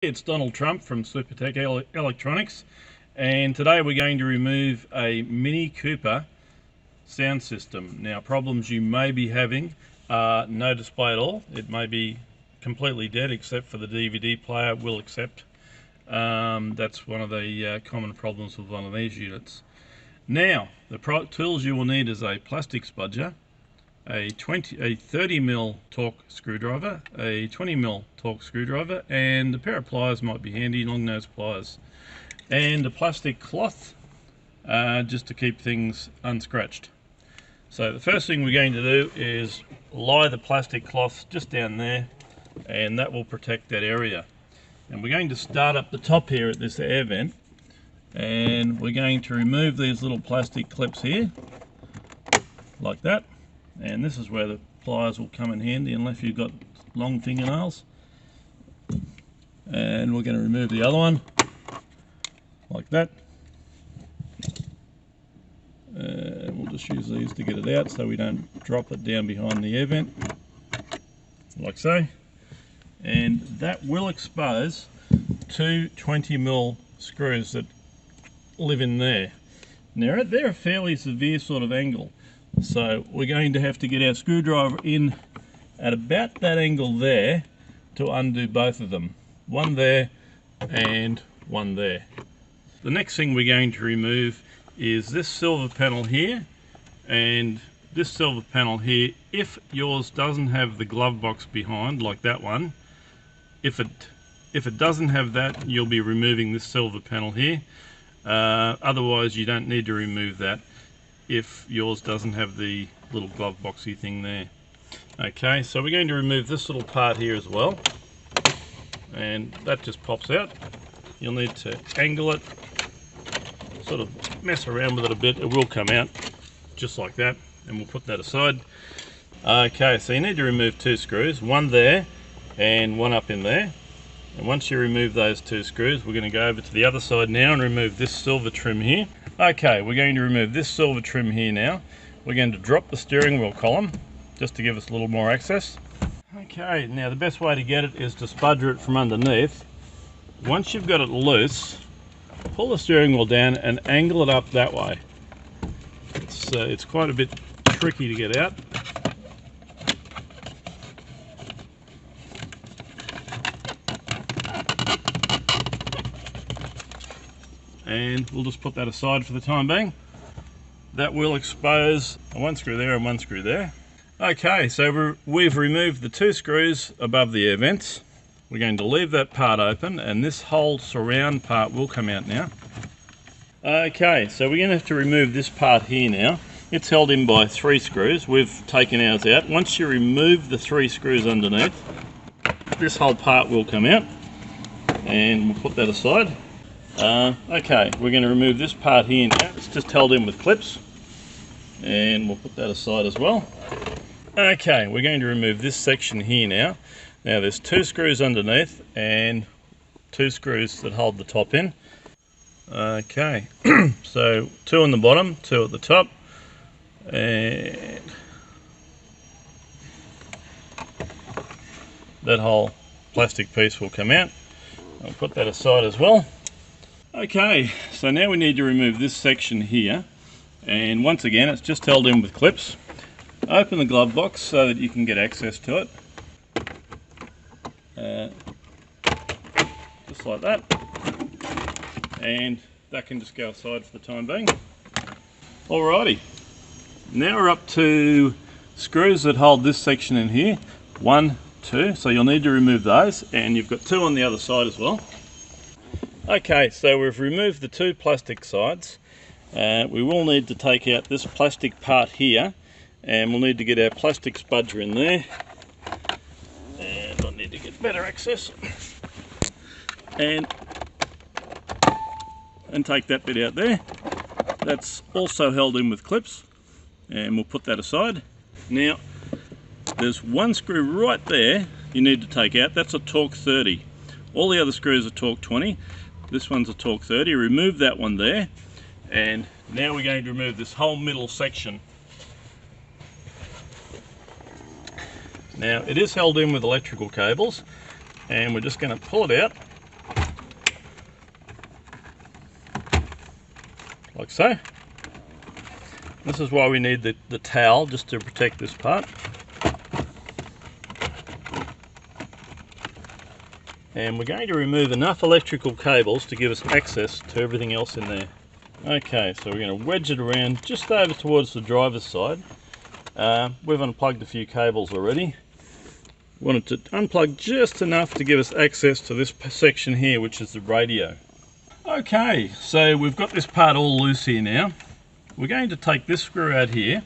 It's Donald Trump from Supertech Electronics, and today we're going to remove a Mini Cooper sound system. Now, problems you may be having are no display at all. It may be completely dead except for the DVD player will accept. That's one of the common problems with one of these units. Now, the tools you will need is a plastic spudger, a 30mm torque screwdriver, a 20mm torque screwdriver, and a pair of pliers might be handy, long nose pliers, and a plastic cloth just to keep things unscratched. So the first thing we're going to do is lie the plastic cloth just down there, and that will protect that area. And we're going to start up the top here at this air vent, and we're going to remove these little plastic clips here like that. And this is where the pliers will come in handy unless you've got long fingernails. And we're going to remove the other one like that. And we'll just use these to get it out so we don't drop it down behind the air vent, like so. And that will expose two 20mm screws that live in there. Now they're a fairly severe sort of angle. So we're going to have to get our screwdriver in at about that angle there to undo both of them. One there and one there. The next thing we're going to remove is this silver panel here and this silver panel here. If yours doesn't have the glove box behind like that one, if it doesn't have that, you'll be removing this silver panel here. Otherwise you don't need to remove that if yours doesn't have the little glove boxy thing there. Okay, so we're going to remove this little part here as well, and that just pops out. You'll need to angle it, sort of mess around with it a bit. It will come out just like that, and we'll put that aside. Okay, so you need to remove two screws, one there and one up in there. And once you remove those two screws, we're going to go over to the other side now and remove this silver trim here. Okay, we're going to remove this silver trim here now. We're going to drop the steering wheel column just to give us a little more access. Okay, now the best way to get it is to spudger it from underneath. Once you've got it loose, pull the steering wheel down and angle it up that way. It's quite a bit tricky to get out. And we'll just put that aside for the time being. That will expose one screw there and one screw there. Okay, so we've removed the two screws above the air vents. We're going to leave that part open, and this whole surround part will come out now. Okay, so we're going to have to remove this part here now. It's held in by three screws. We've taken ours out. Once you remove the three screws underneath, this whole part will come out, and we'll put that aside. Okay, we're going to remove this part here now. It's just held in with clips, and we'll put that aside as well. Okay, we're going to remove this section here now. Now there's two screws underneath and two screws that hold the top in. Okay, so two on the bottom, two at the top, and that whole plastic piece will come out. I'll put that aside as well. Okay, so now we need to remove this section here, and once again it's just held in with clips. Open the glove box so that you can get access to it. Just like that, and that can just go aside for the time being. Alrighty, now we're up to screws that hold this section in here. 1, 2, so you'll need to remove those, and you've got two on the other side as well. Okay, so we've removed the two plastic sides. We will need to take out this plastic part here, and we'll need to get our plastic spudger in there. And I need to get better access. And take that bit out there. That's also held in with clips, and we'll put that aside. Now, there's one screw right there you need to take out. That's a torque 30. All the other screws are torque 20. This one's a torque 30. Remove that one there, and now we're going to remove this whole middle section. Now it is held in with electrical cables, and we're just going to pull it out like so. This is why we need the towel, just to protect this part. And we're going to remove enough electrical cables to give us access to everything else in there. Okay, so we're going to wedge it around just over towards the driver's side. We've unplugged a few cables already. Wanted to unplug just enough to give us access to this section here, which is the radio. Okay, so we've got this part all loose here now. We're going to take this screw out here.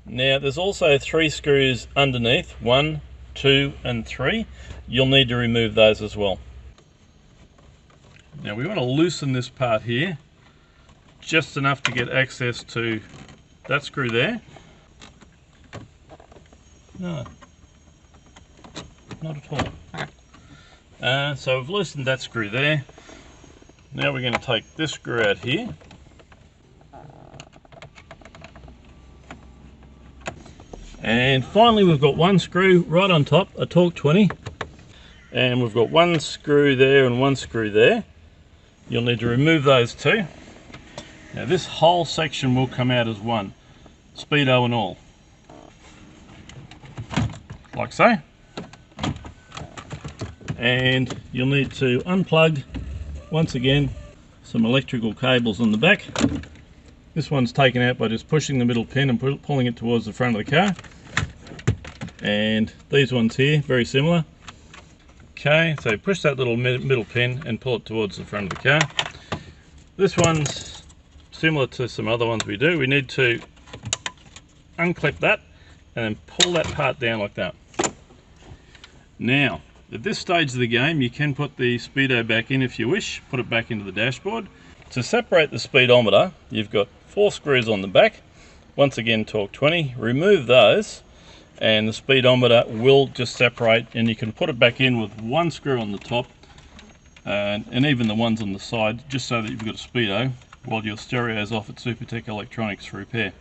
Now there's also 3 screws underneath, 1, 2 and 3. You'll need to remove those as well. Now we want to loosen this part here just enough to get access to that screw there. No, not at all. So we've loosened that screw there. Now we're going to take this screw out here. And finally we've got one screw right on top, a torque 20. And we've got one screw there and one screw there. You'll need to remove those 2. Now this whole section will come out as one, speedo and all. Like so. And you'll need to unplug, once again, some electrical cables on the back. This one's taken out by just pushing the middle pin and pulling it towards the front of the car. And these ones here, very similar. Okay, so push that little middle pin and pull it towards the front of the car. This one's similar to some other ones we do. We need to unclip that and then pull that part down like that. Now, at this stage of the game, you can put the speedo back in if you wish, put it back into the dashboard. To separate the speedometer, you've got 4 screws on the back, once again torque 20, remove those and the speedometer will just separate, and you can put it back in with 1 screw on the top and even the ones on the side, just so that you've got a speedo while your stereo's off at Supertech Electronics for repair.